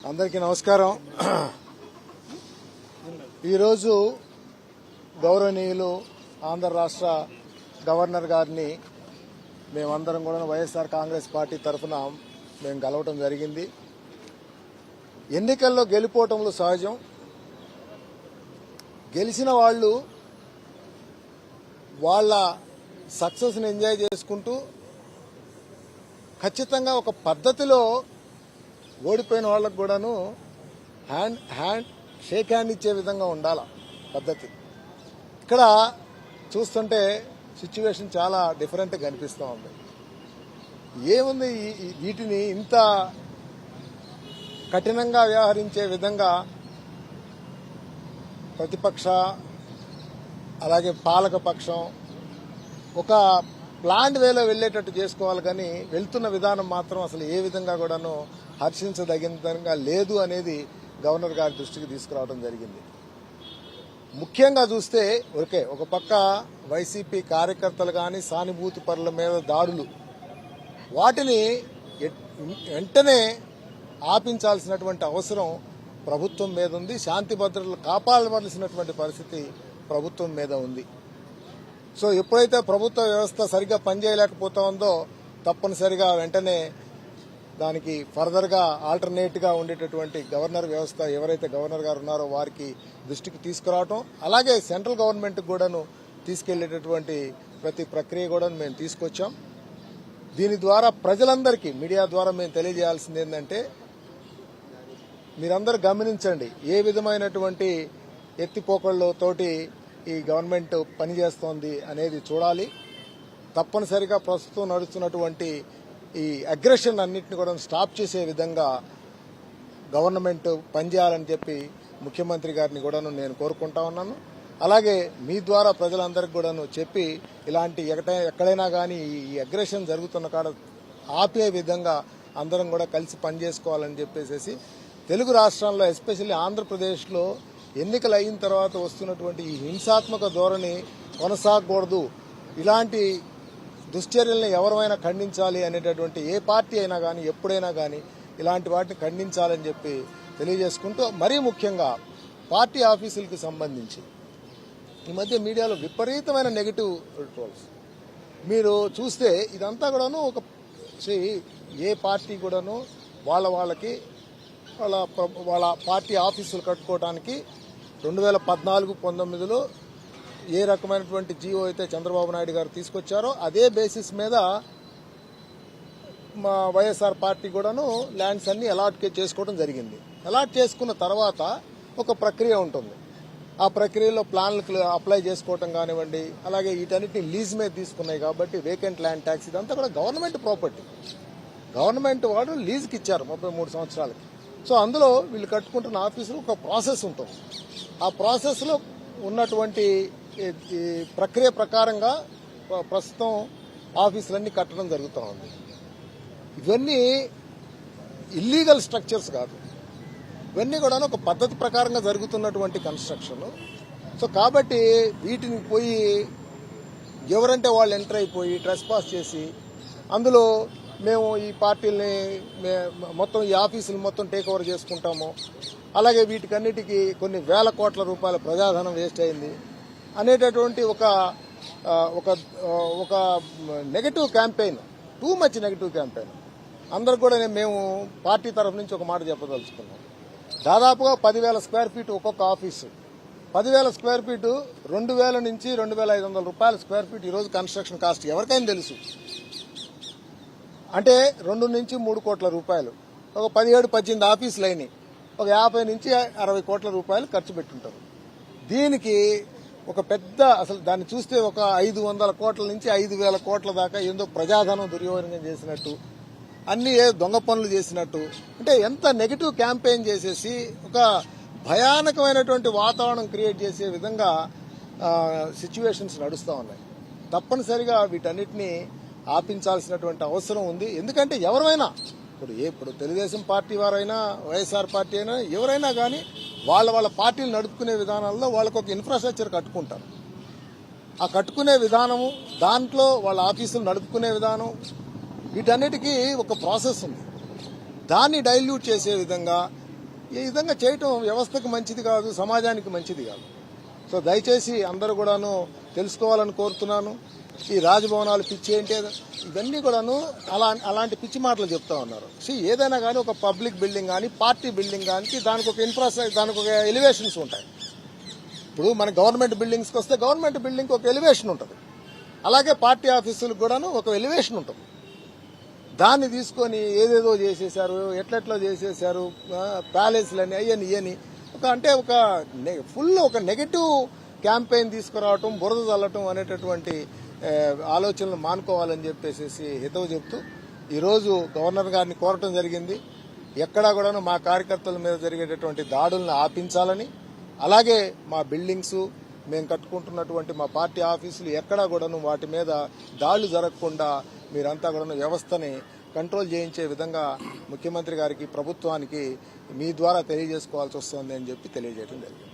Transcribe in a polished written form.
అందరికీ నమస్కారం. ఈరోజు గౌరవనీయులు ఆంధ్ర రాష్ట్ర గవర్నర్ గారిని మేమందరం కూడా వైఎస్ఆర్ కాంగ్రెస్ పార్టీ తరఫున మేము కలవటం జరిగింది. ఎన్నికల్లో గెలిపోవటంలో సహజం. గెలిచిన వాళ్ళు వాళ్ళ సక్సెస్ని ఎంజాయ్ చేసుకుంటూ ఖచ్చితంగా ఒక పద్ధతిలో ఓడిపోయిన వాళ్ళకు కూడాను షేక్ హ్యాండ్ ఇచ్చే విధంగా ఉండాల పద్ధతి. ఇక్కడ చూస్తుంటే సిచ్యువేషన్ చాలా డిఫరెంట్గా కనిపిస్తూ ఉంది. ఏముంది వీటిని ఇంత కఠినంగా వ్యవహరించే విధంగా ప్రతిపక్ష అలాగే పాలక పక్షం ఒక ప్లాంట్ వేలో వెళ్లేటట్టు చేసుకోవాలి, కానీ వెళ్తున్న విధానం మాత్రం అసలు ఏ విధంగా కూడాను హర్షించదగినంగా లేదు అనేది గవర్నర్ గారి దృష్టికి తీసుకురావడం జరిగింది. ముఖ్యంగా చూస్తే ఒక పక్క వైసీపీ కార్యకర్తలు కానీ సానుభూతి పరుల మీద దాడులు, వాటిని వెంటనే ఆపించాల్సినటువంటి అవసరం ప్రభుత్వం మీద ఉంది. శాంతి భద్రతలు కాపాడవలసినటువంటి పరిస్థితి ప్రభుత్వం మీద ఉంది. సో ఎప్పుడైతే ప్రభుత్వ వ్యవస్థ సరిగ్గా పనిచేయలేకపోతా ఉందో తప్పనిసరిగా వెంటనే దానికి ఫర్దర్ గా ఆల్టర్నేట్ గా ఉండేటటువంటి గవర్నర్ వ్యవస్థ ఎవరైతే గవర్నర్ గారు ఉన్నారో వారికి దృష్టికి తీసుకురావటం, అలాగే సెంట్రల్ గవర్నమెంట్ కూడాను తీసుకెళ్లేటటువంటి ప్రతి ప్రక్రియ కూడా మేము తీసుకొచ్చాం. దీని ద్వారా ప్రజలందరికీ మీడియా ద్వారా మేము తెలియజేయాల్సింది ఏంటంటే, మీరందరూ గమనించండి ఏ విధమైనటువంటి ఎత్తిపోకళ్లతోటి ఈ గవర్నమెంట్ పనిచేస్తోంది అనేది చూడాలి. తప్పనిసరిగా ప్రస్తుతం నడుస్తున్నటువంటి ఈ అగ్రెషన్ అన్నింటినీ కూడా స్టాప్ చేసే విధంగా గవర్నమెంట్ పనిచేయాలని చెప్పి ముఖ్యమంత్రి గారిని కూడా నేను కోరుకుంటా ఉన్నాను. అలాగే మీ ద్వారా ప్రజలందరికీ కూడాను చెప్పి ఇలాంటి ఎక్కడైనా కానీ ఈ అగ్రెషన్ జరుగుతున్న కాడ ఆపే విధంగా అందరం కూడా కలిసి పనిచేసుకోవాలని చెప్పేసి తెలుగు రాష్ట్రాల్లో ఎస్పెషల్లీ ఆంధ్రప్రదేశ్లో ఎన్నికలు అయిన తర్వాత వస్తున్నటువంటి ఈ హింసాత్మక ధోరణి కొనసాగకూడదు. ఇలాంటి దుశ్చర్యల్ని ఎవరైనా ఖండించాలి అనేటటువంటి ఏ పార్టీ అయినా కానీ ఎప్పుడైనా కానీ ఇలాంటి వాటిని ఖండించాలని చెప్పి తెలియజేసుకుంటూ, మరీ ముఖ్యంగా పార్టీ ఆఫీసులకు సంబంధించి ఈ మధ్య మీడియాలో విపరీతమైన నెగిటివ్ ట్రోల్స్ మీరు చూస్తే ఇదంతా కూడాను ఏ పార్టీ కూడాను వాళ్ళకి వాళ్ళ పార్టీ ఆఫీసులు కట్టుకోవడానికి 2014-19లో ఏ రకమైనటువంటి జీవో అయితే చంద్రబాబు నాయుడు గారు తీసుకొచ్చారో అదే బేసిస్ మీద మా వైఎస్ఆర్ పార్టీ కూడాను ల్యాండ్స్ అన్ని అలాట్ చేసుకోవడం జరిగింది. అలాట్ చేసుకున్న తర్వాత ఒక ప్రక్రియ ఉంటుంది. ఆ ప్రక్రియలో ప్లాన్లకు అప్లై చేసుకోవటం కానివ్వండి, అలాగే వీటన్నిటిని లీజ్ మీద తీసుకున్నాయి కాబట్టి వేకెంట్ ల్యాండ్ ట్యాక్స్ ఇదంతా కూడా గవర్నమెంట్ ప్రాపర్టీ. గవర్నమెంట్ వాడు లీజ్కి ఇచ్చారు 33 సంవత్సరాలకి. సో అందులో వీళ్ళు కట్టుకుంటున్న ఆఫీసులో ఒక ప్రాసెస్ ఉంటుంది. ఆ ప్రాసెస్లో ఉన్నటువంటి ప్రక్రియ ప్రకారంగా ప్రస్తుతం ఆఫీసులన్నీ కట్టడం జరుగుతూ ఉంది. ఇవన్నీ ఇల్లీగల్ స్ట్రక్చర్స్ కాదు, ఇవన్నీ కూడా ఒక పద్ధతి ప్రకారంగా జరుగుతున్నటువంటి కన్స్ట్రక్షన్. సో కాబట్టి వీటిని పోయి ఎవరంటే వాళ్ళు ఎంటర్ అయిపోయి ట్రెస్ పాస్ చేసి అందులో మేము ఈ పార్టీలని మొత్తం ఈ ఆఫీసులు మొత్తం టేక్ ఓవర్ చేసుకుంటాము, అలాగే వీటికన్నిటికీ కొన్ని వేల కోట్ల రూపాయల ప్రజాధనం వేస్ట్ అయింది అనేటటువంటి ఒక negative campaign, too much negative campaign. అందరు కూడా మేము పార్టీ తరఫు నుంచి ఒక మాట చెప్పదలుచుకున్నాం. దాదాపుగా 10,000 స్క్వేర్ ఫీట్ ఒక్కొక్క ఆఫీసు, 10,000 స్క్వేర్ ఫీటు 2,000 నుంచి 2,500 రూపాయల స్క్వేర్ ఫీట్ ఈరోజు కన్స్ట్రక్షన్ కాస్ట్ ఎవరికైనా తెలుసు. అంటే 2 నుంచి 3 కోట్ల రూపాయలు, ఒక 17-18 ఆఫీసులు అయినాయి, ఒక 50 నుంచి 60 కోట్ల రూపాయలు ఖర్చు పెట్టుంటారు. దీనికి ఒక పెద్ద అసలు దాన్ని చూస్తే ఒక 500 కోట్ల నుంచి 5,000 కోట్ల దాకా ఏందో ప్రజాధనం దుర్వినియోగం చేసినట్టు, అన్ని దొంగ పనులు చేసినట్టు, అంటే ఎంత నెగిటివ్ క్యాంపెయిన్ చేసేసి ఒక భయానకమైనటువంటి వాతావరణం క్రియేట్ చేసే విధంగా సిచ్యువేషన్స్ నడుస్తూ ఉన్నాయి. తప్పనిసరిగా వీటన్నిటినీ ఆపించాల్సినటువంటి అవసరం ఉంది. ఎందుకంటే ఎవరైనా ఇప్పుడు తెలుగుదేశం పార్టీ వారైనా వైఎస్ఆర్ పార్టీ అయినా ఎవరైనా కానీ వాళ్ళ పార్టీలు నడుపుకునే విధానాల్లో వాళ్ళకు ఒక ఇన్ఫ్రాస్ట్రక్చర్ కట్టుకుంటారు. ఆ కట్టుకునే విధానము, దాంట్లో వాళ్ళ ఆఫీసులు నడుపుకునే విధానం, వీటన్నిటికీ ఒక ప్రాసెస్ ఉంది. దాన్ని డైల్యూట్ చేసే విధంగా ఈ విధంగా చేయటం వ్యవస్థకు మంచిది కాదు, సమాజానికి మంచిది కాదు. సో దయచేసి అందరూ కూడాను తెలుసుకోవాలని కోరుతున్నాను. ఈ రాజభవనాలు పిచ్చి ఏంటి ఇవన్నీ కూడాను అలాంటి పిచ్చి మాటలు చెప్తా ఉన్నారు. ఏదైనా కానీ ఒక పబ్లిక్ బిల్డింగ్ కానీ పార్టీ బిల్డింగ్ కానీ దానికి ఒక ఇన్ఫ్రాస్ట్రక్చర్, దానికి ఒక ఎలివేషన్స్ ఉంటాయి. ఇప్పుడు మన గవర్నమెంట్ బిల్డింగ్స్కి వస్తే గవర్నమెంట్ బిల్డింగ్కి ఒక ఎలివేషన్ ఉంటుంది, అలాగే పార్టీ ఆఫీసులకు కూడాను ఒక ఎలివేషన్ ఉంటుంది. దాన్ని తీసుకొని ఏదేదో చేసేశారు, ఎట్లెట్లో చేసేశారు, ప్యాలెస్లని అయ్యని ఇయని ఒక ఫుల్ ఒక నెగటివ్ క్యాంపెయిన్ తీసుకురావటం, బురద చల్లటం అనేటటువంటి ఆలోచనలు మానుకోవాలని చెప్పేసి హితవు చెప్తూ ఈరోజు గవర్నర్ గారిని కోరటం జరిగింది. ఎక్కడా కూడాను మా కార్యకర్తల మీద జరిగేటటువంటి దాడులను ఆపించాలని, అలాగే మా బిల్డింగ్స్, మేము కట్టుకుంటున్నటువంటి మా పార్టీ ఆఫీసులు ఎక్కడా కూడాను వాటి మీద దాడులు జరగకుండా మీరంతా కూడా వ్యవస్థని కంట్రోల్ చేయించే విధంగా ముఖ్యమంత్రి గారికి, ప్రభుత్వానికి మీ ద్వారా తెలియజేసుకోవాల్సి వస్తుంది అని చెప్పి తెలియజేయడం జరిగింది.